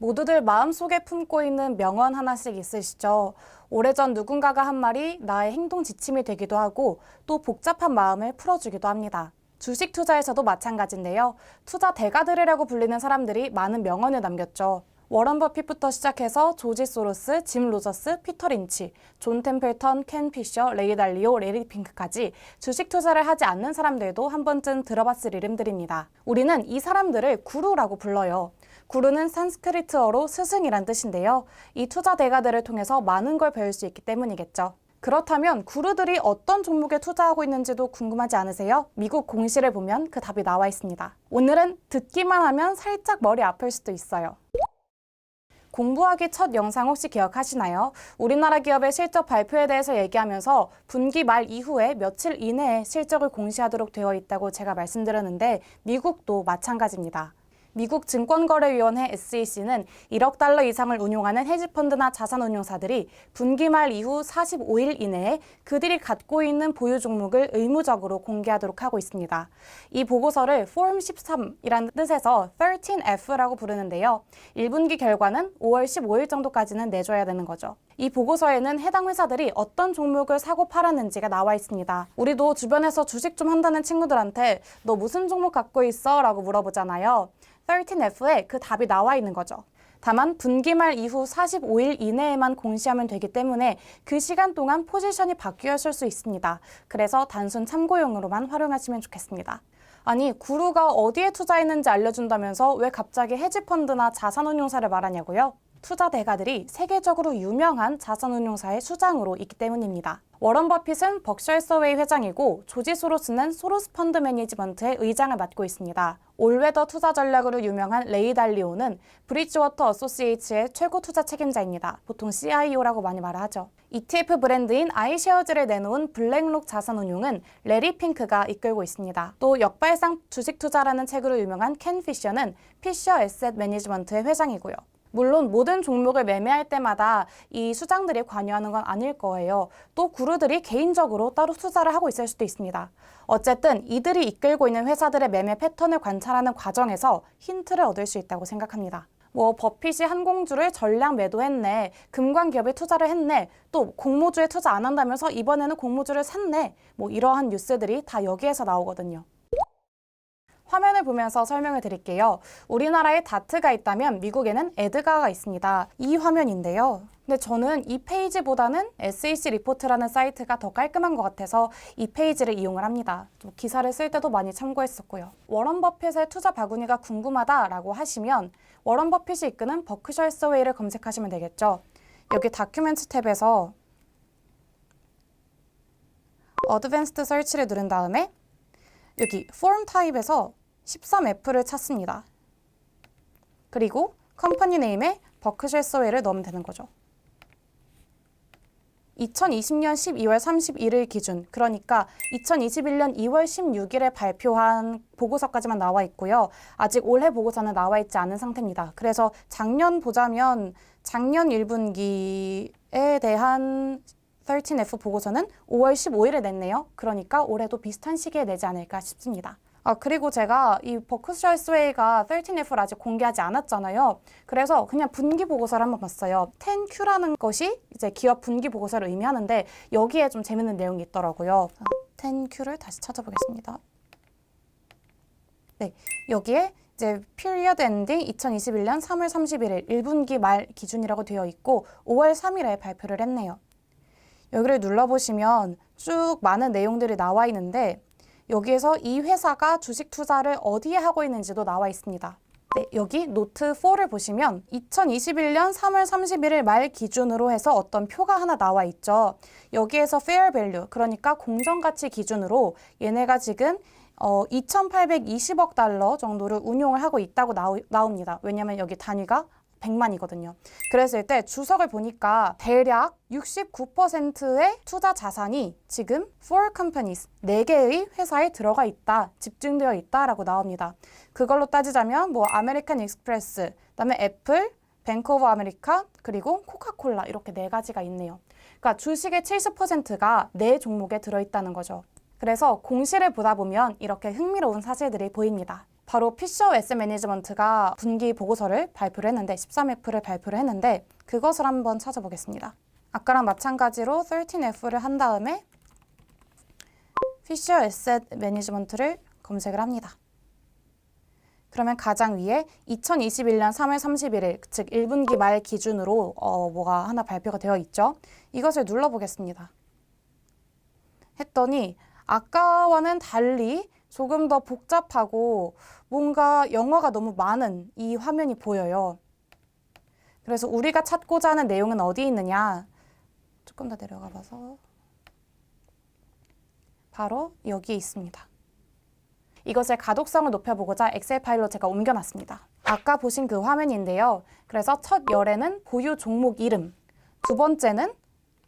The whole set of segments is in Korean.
모두들 마음속에 품고 있는 명언 하나씩 있으시죠? 오래전 누군가가 한 말이 나의 행동 지침이 되기도 하고 또 복잡한 마음을 풀어주기도 합니다. 주식 투자에서도 마찬가지인데요. 투자 대가들이라고 불리는 사람들이 많은 명언을 남겼죠. 워런 버핏부터 시작해서 조지 소로스, 짐 로저스, 피터 린치, 존 템플턴, 켄 피셔, 레이 달리오, 레리 핑크까지 주식 투자를 하지 않는 사람들도 한 번쯤 들어봤을 이름들입니다. 우리는 이 사람들을 구루라고 불러요. 구루는 산스크리트어로 스승이란 뜻인데요. 이 투자 대가들을 통해서 많은 걸 배울 수 있기 때문이겠죠. 그렇다면 구루들이 어떤 종목에 투자하고 있는지도 궁금하지 않으세요? 미국 공시를 보면 그 답이 나와 있습니다. 오늘은 듣기만 하면 살짝 머리 아플 수도 있어요. 공부하기 첫 영상 혹시 기억하시나요? 우리나라 기업의 실적 발표에 대해서 얘기하면서 분기 말 이후에 며칠 이내에 실적을 공시하도록 되어 있다고 제가 말씀드렸는데 미국도 마찬가지입니다. 미국 증권거래위원회 SEC는 1억 달러 이상을 운용하는 헤지펀드나 자산운용사들이 분기 말 이후 45일 이내에 그들이 갖고 있는 보유 종목을 의무적으로 공개하도록 하고 있습니다. 이 보고서를 Form 13이라는 뜻에서 13F라고 부르는데요. 1분기 결과는 5월 15일 정도까지는 내줘야 되는 거죠. 이 보고서에는 해당 회사들이 어떤 종목을 사고 팔았는지가 나와 있습니다. 우리도 주변에서 주식 좀 한다는 친구들한테 너 무슨 종목 갖고 있어? 라고 물어보잖아요. 13F에 그 답이 나와 있는 거죠. 다만 분기 말 이후 45일 이내에만 공시하면 되기 때문에 그 시간 동안 포지션이 바뀌었을 수 있습니다. 그래서 단순 참고용으로만 활용하시면 좋겠습니다. 아니, 구루가 어디에 투자했는지 알려준다면서 왜 갑자기 헤지펀드나 자산운용사를 말하냐고요? 투자 대가들이 세계적으로 유명한 자산운용사의 수장으로 있기 때문입니다. 워런 버핏은 벅셔 해서웨이 회장이고 조지 소로스는 소로스 펀드 매니지먼트의 의장을 맡고 있습니다. 올웨더 투자 전략으로 유명한 레이 달리오는 브리지워터 어소시에이츠의 최고 투자 책임자입니다. 보통 CIO라고 많이 말을 하죠. ETF 브랜드인 아이쉐어즈를 내놓은 블랙록 자산운용은 레리 핑크가 이끌고 있습니다. 또 역발상 주식 투자라는 책으로 유명한 켄 피셔는 피셔 에셋 매니지먼트의 회장이고요. 물론 모든 종목을 매매할 때마다 이 수장들이 관여하는 건 아닐 거예요. 또 구루들이 개인적으로 따로 투자를 하고 있을 수도 있습니다. 어쨌든 이들이 이끌고 있는 회사들의 매매 패턴을 관찰하는 과정에서 힌트를 얻을 수 있다고 생각합니다. 버핏이 한공주를 전량 매도했네, 금광기업에 투자를 했네, 또 공모주에 투자 안 한다면서 이번에는 공모주를 샀네, 이러한 뉴스들이 다 여기에서 나오거든요. 화면을 보면서 설명을 드릴게요. 우리나라에 다트가 있다면 미국에는 에드가가 있습니다. 이 화면인데요. 근데 저는 이 페이지보다는 SEC 리포트라는 사이트가 더 깔끔한 것 같아서 이 페이지를 이용을 합니다. 또 기사를 쓸 때도 많이 참고했었고요. 워런 버핏의 투자 바구니가 궁금하다라고 하시면 워런 버핏이 이끄는 버크셔 해서웨이를 검색하시면 되겠죠. 여기 다큐멘트 탭에서 어드밴스드 서치를 누른 다음에 여기 폼 타입에서 13F를 찾습니다. 그리고 컴퍼니 네임에 버크셔 해서웨이를 넣으면 되는 거죠. 2020년 12월 31일 기준, 그러니까 2021년 2월 16일에 발표한 보고서까지만 나와 있고요. 아직 올해 보고서는 나와 있지 않은 상태입니다. 그래서 작년 보자면 작년 1분기에 대한 13F 보고서는 5월 15일에 냈네요. 그러니까 올해도 비슷한 시기에 내지 않을까 싶습니다. 그리고 제가 이 버크셔 해서웨이가 13F를 아직 공개하지 않았잖아요. 그래서 그냥 분기 보고서를 한번 봤어요. 10Q라는 것이 이제 기업 분기 보고서를 의미하는데 여기에 좀 재밌는 내용이 있더라고요. 10Q를 다시 찾아보겠습니다. 네, 여기에 이제 period ending 2021년 3월 31일 1분기 말 기준이라고 되어 있고 5월 3일에 발표를 했네요. 여기를 눌러보시면 쭉 많은 내용들이 나와 있는데 여기에서 이 회사가 주식 투자를 어디에 하고 있는지도 나와 있습니다. 네, 여기 노트 4를 보시면 2021년 3월 31일 말 기준으로 해서 어떤 표가 하나 나와 있죠. 여기에서 fair value, 그러니까 공정가치 기준으로 얘네가 지금 2,820억 달러 정도를 운용을 하고 있다고 나옵니다. 왜냐하면 여기 단위가 100만이거든요. 그랬을 때 주석을 보니까 대략 69%의 투자 자산이 지금 4 companies, 4개의 회사에 들어가 있다, 집중되어 있다라고 나옵니다. 그걸로 따지자면 아메리칸 익스프레스, 그다음에 애플, 뱅크 오브 아메리카, 그리고 코카콜라 이렇게 4가지가 있네요. 그러니까 주식의 70%가 4종목에 들어있다는 거죠. 그래서 공시를 보다 보면 이렇게 흥미로운 사실들이 보입니다. 바로 피셔 에셋 매니지먼트가 분기 보고서를 발표를 했는데 13F를 발표를 했는데 그것을 한번 찾아보겠습니다. 아까랑 마찬가지로 13F를 한 다음에 피셔 에셋 매니지먼트를 검색을 합니다. 그러면 가장 위에 2021년 3월 31일, 즉 1분기 말 기준으로 뭐가 하나 발표가 되어 있죠. 이것을 눌러보겠습니다. 했더니 아까와는 달리 조금 더 복잡하고 뭔가 영어가 너무 많은 이 화면이 보여요. 그래서 우리가 찾고자 하는 내용은 어디 있느냐? 조금 더 내려가 봐서 바로 여기에 있습니다. 이것의 가독성을 높여보고자 엑셀 파일로 제가 옮겨놨습니다. 아까 보신 그 화면인데요. 그래서 첫 열에는 보유 종목 이름, 두 번째는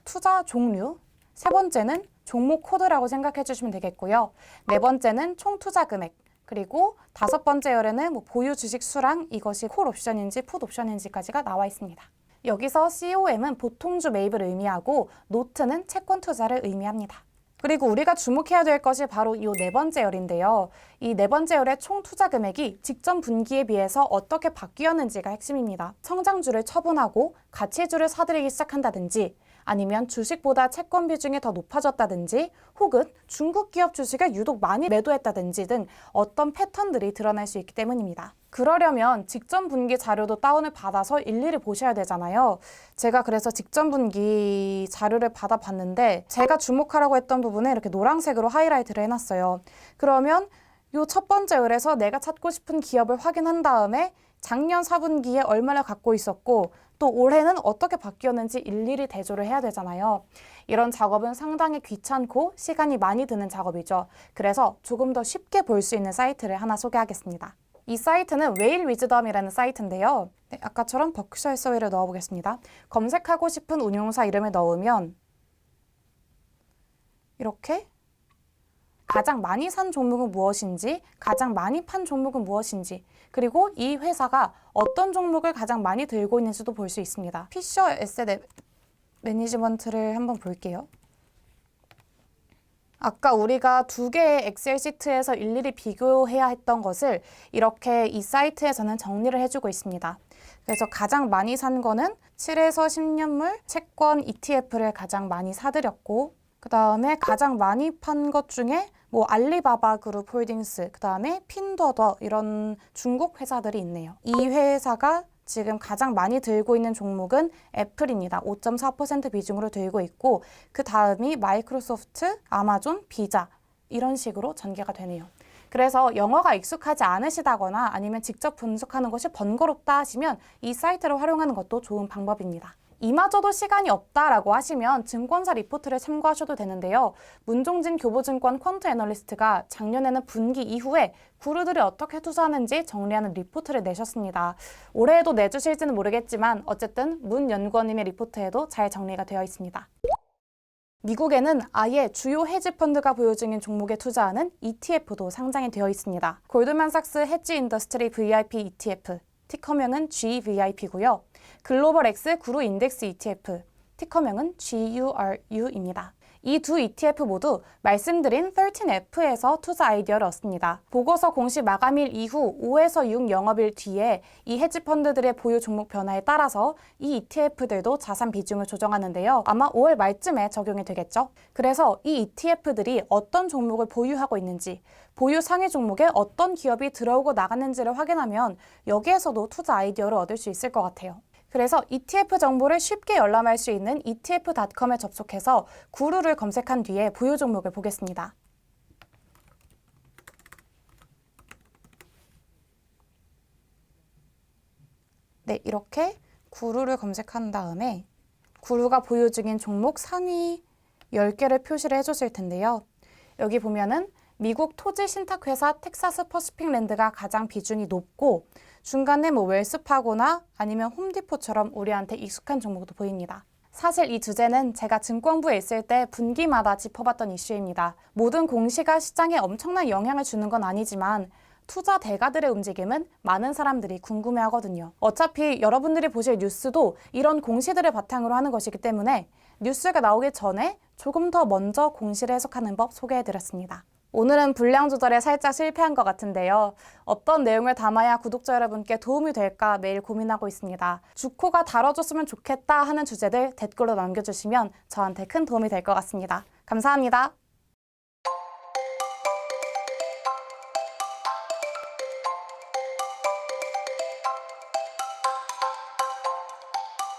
투자 종류, 세 번째는 종목 코드라고 생각해 주시면 되겠고요. 네 번째는 총 투자 금액, 그리고 다섯 번째 열에는 보유 주식 수량, 이것이 콜 옵션인지 풋 옵션인지까지가 나와 있습니다. 여기서 COM은 보통주 매입을 의미하고 노트는 채권 투자를 의미합니다. 그리고 우리가 주목해야 될 것이 바로 이 네 번째 열인데요. 이 네 번째 열의 총 투자 금액이 직전 분기에 비해서 어떻게 바뀌었는지가 핵심입니다. 성장주를 처분하고 가치주를 사들이기 시작한다든지 아니면 주식보다 채권 비중이 더 높아졌다든지 혹은 중국 기업 주식을 유독 많이 매도했다든지 등 어떤 패턴들이 드러날 수 있기 때문입니다. 그러려면 직전 분기 자료도 다운을 받아서 일일이 보셔야 되잖아요. 제가 그래서 직전 분기 자료를 받아봤는데 제가 주목하라고 했던 부분에 이렇게 노란색으로 하이라이트를 해놨어요. 그러면 요 첫 번째 열에서 내가 찾고 싶은 기업을 확인한 다음에 작년 4분기에 얼마나 갖고 있었고 또 올해는 어떻게 바뀌었는지 일일이 대조를 해야 되잖아요. 이런 작업은 상당히 귀찮고 시간이 많이 드는 작업이죠. 그래서 조금 더 쉽게 볼 수 있는 사이트를 하나 소개하겠습니다. 이 사이트는 웨일 위즈덤이라는 사이트인데요. 네, 아까처럼 버크셔 해서웨이를 넣어보겠습니다. 검색하고 싶은 운용사 이름을 넣으면 이렇게 가장 많이 산 종목은 무엇인지, 가장 많이 판 종목은 무엇인지, 그리고 이 회사가 어떤 종목을 가장 많이 들고 있는지도 볼 수 있습니다. 피셔 에셋 매니지먼트를 한번 볼게요. 아까 우리가 두 개의 엑셀 시트에서 일일이 비교해야 했던 것을 이렇게 이 사이트에서는 정리를 해주고 있습니다. 그래서 가장 많이 산 거는 7에서 10년물 채권 ETF를 가장 많이 사들였고 그 다음에 가장 많이 판 것 중에 알리바바 그룹 홀딩스, 그 다음에 핀더더 이런 중국 회사들이 있네요. 이 회사가 지금 가장 많이 들고 있는 종목은 애플입니다. 5.4% 비중으로 들고 있고 그 다음이 마이크로소프트, 아마존, 비자 이런 식으로 전개가 되네요. 그래서 영어가 익숙하지 않으시다거나 아니면 직접 분석하는 것이 번거롭다 하시면 이 사이트를 활용하는 것도 좋은 방법입니다. 이마저도 시간이 없다라고 하시면 증권사 리포트를 참고하셔도 되는데요. 문종진 교보증권 퀀트 애널리스트가 작년에는 분기 이후에 구루들이 어떻게 투자하는지 정리하는 리포트를 내셨습니다. 올해에도 내주실지는 모르겠지만 어쨌든 문 연구원님의 리포트에도 잘 정리가 되어 있습니다. 미국에는 아예 주요 헤지펀드가 보유 중인 종목에 투자하는 ETF도 상장이 되어 있습니다. 골드만삭스 헤지 인더스트리 VIP ETF, 티커명은 GVIP고요. 글로벌 X 구루 인덱스 ETF, 티커명은 GURU입니다. 이 두 ETF 모두 말씀드린 13F에서 투자 아이디어를 얻습니다. 보고서 공시 마감일 이후 5에서 6 영업일 뒤에 이 헤지펀드들의 보유 종목 변화에 따라서 이 ETF들도 자산 비중을 조정하는데요. 아마 5월 말쯤에 적용이 되겠죠. 그래서 이 ETF들이 어떤 종목을 보유하고 있는지, 보유 상위 종목에 어떤 기업이 들어오고 나갔는지를 확인하면 여기에서도 투자 아이디어를 얻을 수 있을 것 같아요. 그래서 ETF 정보를 쉽게 열람할 수 있는 etf.com에 접속해서 구루를 검색한 뒤에 보유 종목을 보겠습니다. 네, 이렇게 구루를 검색한 다음에 구루가 보유 중인 종목 상위 10개를 표시를 해줬을 텐데요. 여기 보면은 미국 토지 신탁회사 텍사스 퍼시픽랜드가 가장 비중이 높고 중간에 웰스파고나 아니면 홈디포처럼 우리한테 익숙한 종목도 보입니다. 사실 이 주제는 제가 증권부에 있을 때 분기마다 짚어봤던 이슈입니다. 모든 공시가 시장에 엄청난 영향을 주는 건 아니지만 투자 대가들의 움직임은 많은 사람들이 궁금해하거든요. 어차피 여러분들이 보실 뉴스도 이런 공시들을 바탕으로 하는 것이기 때문에 뉴스가 나오기 전에 조금 더 먼저 공시를 해석하는 법 소개해드렸습니다. 오늘은 분량 조절에 살짝 실패한 것 같은데요. 어떤 내용을 담아야 구독자 여러분께 도움이 될까 매일 고민하고 있습니다. 주코가 다뤄줬으면 좋겠다 하는 주제들 댓글로 남겨주시면 저한테 큰 도움이 될 것 같습니다. 감사합니다.